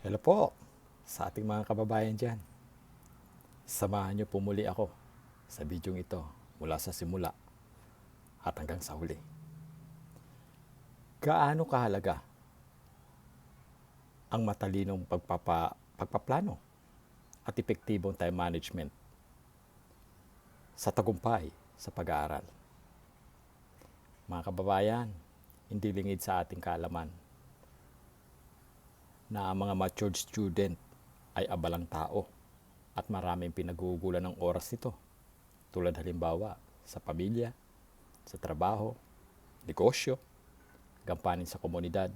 Hello po sa ating mga kababayan dyan. Samahan niyo po muli ako sa bidyong ito mula sa simula at hanggang sa huli. Gaano kahalaga ang matalinong pagpaplano at epektibong time management sa tagumpay sa pag-aaral? Mga kababayan, hindi lingid sa ating kaalaman na ang mga matured student ay abalang tao at maraming pinag-uugulan ng oras nito, tulad halimbawa sa pamilya, sa trabaho, negosyo, gampanin sa komunidad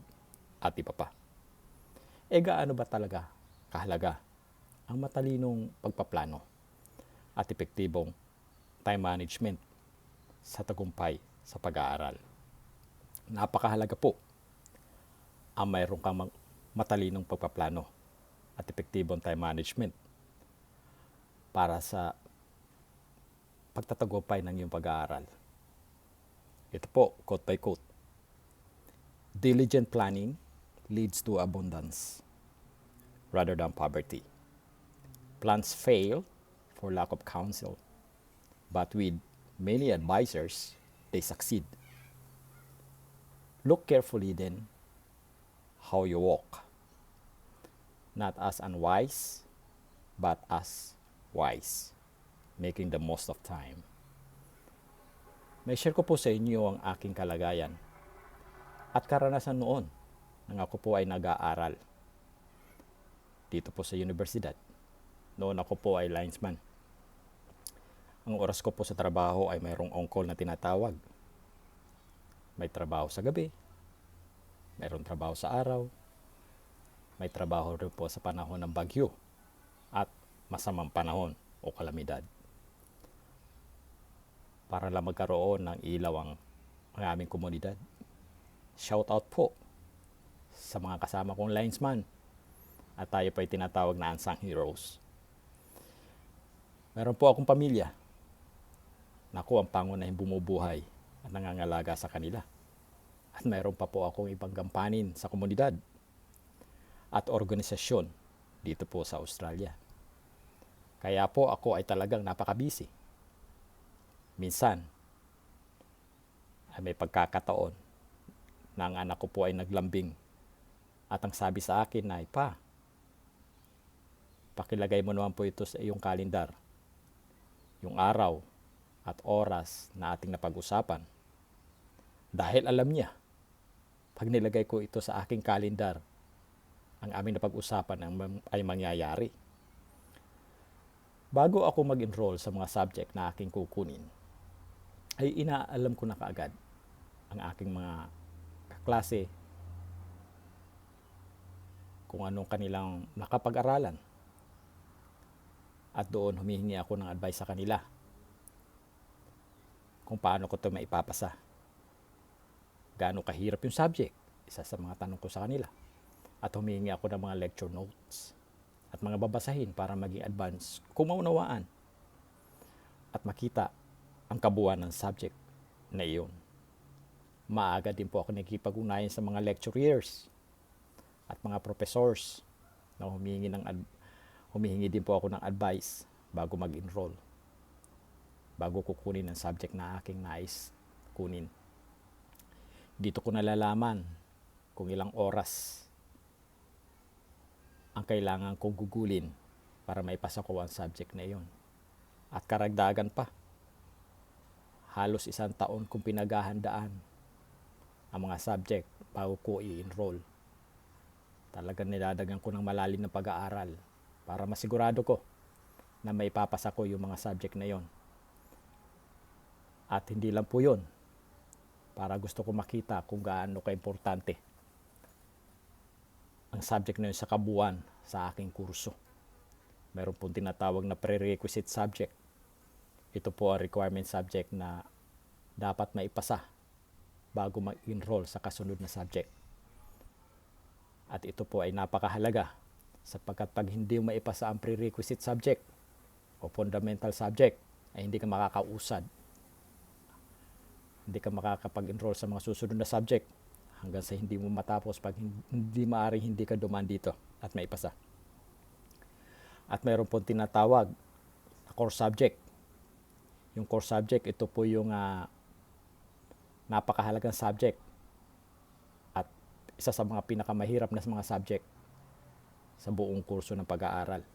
at iba pa. E gaano ba talaga kahalaga ang matalinong pagpaplano at epektibong time management sa tagumpay sa pag-aaral? Napakahalaga po ang mayroon kang matalinong pagpaplano at epektibong time management para sa pagtatagumpay ng iyong pag-aaral. Ito po, quote by quote. Diligent planning leads to abundance rather than poverty. Plans fail for lack of counsel, but with many advisors, they succeed. Look carefully then how you walk, not as unwise, but as wise, making the most of time. May share ko po sa inyo ang aking kalagayan at karanasan noon nang ako po ay nag-aaral dito po sa universidad. Noon ako po ay linesman. Ang oras ko po sa trabaho ay mayroong on-call na tinatawag. May trabaho sa gabi, mayroong trabaho sa araw, may trabaho rin po sa panahon ng bagyo at masamang panahon o kalamidad. Para lang magkaroon ng ilaw ang aming komunidad. Shout out po sa mga kasama kong linesman at tayo po ay tinatawag na unsung heroes. Meron po akong pamilya. Naku, ang pangunahing bumubuhay at nangangalaga sa kanila. At mayroon pa po akong ibang gampanin sa komunidad at organisasyon dito po sa Australia. Kaya po ako ay talagang napaka-busy. Minsan ay may pagkakataon na ang anak ko po ay naglambing at ang sabi sa akin ay, "Pa, pakilagay mo naman po ito sa iyong kalendar, yung araw at oras na ating napag-usapan." Dahil alam niya, pag nilagay ko ito sa aking kalendar, ang aming napag-usapan ay mangyayari. Bago ako mag-enroll sa mga subject na aking kukunin, ay inaalam ko na kaagad ang aking mga kaklase kung anong kanilang nakapag-aralan. At doon humihingi ako ng advice sa kanila kung paano ko ito maipapasa. Gaano kahirap yung subject, isa sa mga tanong ko sa kanila. At humihingi ako ng mga lecture notes at mga babasahin para maging advance kung maunawaan at makita ang kabuuan ng subject na iyon. Maaga din po ako nakikipag-ugnayan sa mga lecturers at mga professors na humihingi din po ako ng advice bago mag-enroll, bago kukunin ang subject na aking nais kunin. Dito ko nalalaman kung ilang oras ang kailangan kong gugulin para maipasa ko ang subject na iyon. At karagdagan pa, halos 1 taon kong pinaghahandaan ang mga subject bago ko i-enroll. Talagang niladagan ko ng malalim na pag-aaral para masigurado ko na maipapasa ko yung mga subject na yon. At hindi lang po yun, para gusto ko makita kung gaano ka-importante ang subject na yun sa kabuuan sa aking kurso. Meron pong tinatawag na prerequisite subject. Ito po ang requirement subject na dapat maipasa bago mag-enroll sa kasunod na subject. At ito po ay napakahalaga sapagkat pag hindi mo maipasa ang prerequisite subject o fundamental subject, ay hindi ka makakausad. Hindi ka makakapag-enroll sa mga susunod na subject hanggang sa hindi mo matapos pag hindi maaring hindi ka dumaan dito at maipasa. At mayroon pong tinatawag na core subject. Yung core subject, ito po yung napakahalagang subject at isa sa mga pinakamahirap na mga subject sa buong kurso ng pag-aaral.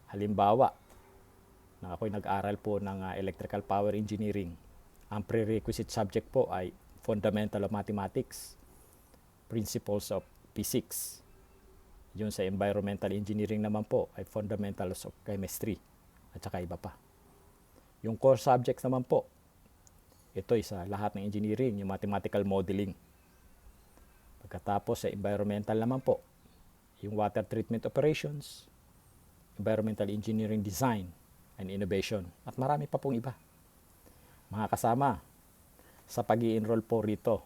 Halimbawa, ako'y nag-aral po ng electrical power engineering. Ang prerequisite subject po ay Fundamental of Mathematics, Principles of Physics. Yun sa environmental engineering naman po ay Fundamentals of Chemistry at saka iba pa. Yung core subjects naman po, ito sa lahat ng engineering, yung mathematical modeling. Pagkatapos sa environmental naman po, yung water treatment operations, environmental engineering design and innovation, at marami pa pong iba. Mga kasama, sa pag-i-enroll po rito,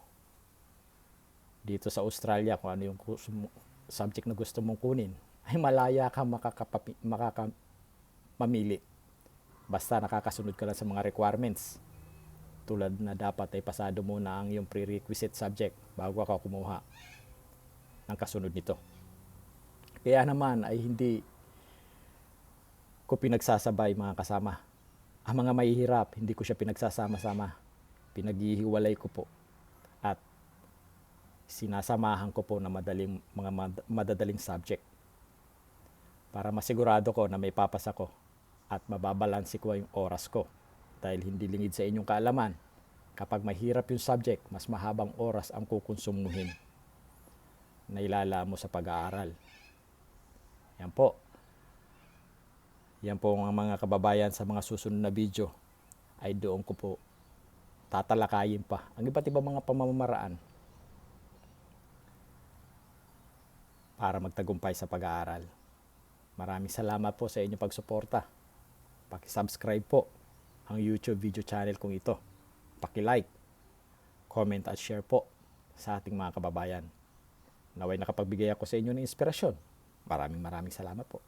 dito sa Australia, kung ano yung subject na gusto mong kunin, ay malaya ka mamili. Basta nakakasunod ka lang sa mga requirements. Tulad na dapat ay pasado muna ang yung prerequisite subject bago ka kumuha ng kasunod nito. Kaya naman ay hindi ko pinagsasabay mga kasama. Ang mga mahihirap, hindi ko siya pinagsasama-sama. Pinaghihiwalay ko po at sinasamahan ko po na mga madadaling subject para masigurado ko na may papasa ko at mababalansi ko yung oras ko. Dahil hindi lingid sa inyong kaalaman, kapag mahirap yung subject, mas mahabang oras ang kukonsumuhin na ilala mo sa pag-aaral. Yan po. Yan po ang mga kababayan sa mga susunod na video ay doon ko po tatalakayin pa ang iba't ibang mga pamamaraan para magtagumpay sa pag-aaral. Maraming salamat po sa inyong pagsuporta. Paki-subscribe po ang YouTube video channel kong ito. Paki-like, comment at share po sa ating mga kababayan. Naway nakapagbigay ako sa inyo ng inspirasyon. Maraming salamat po.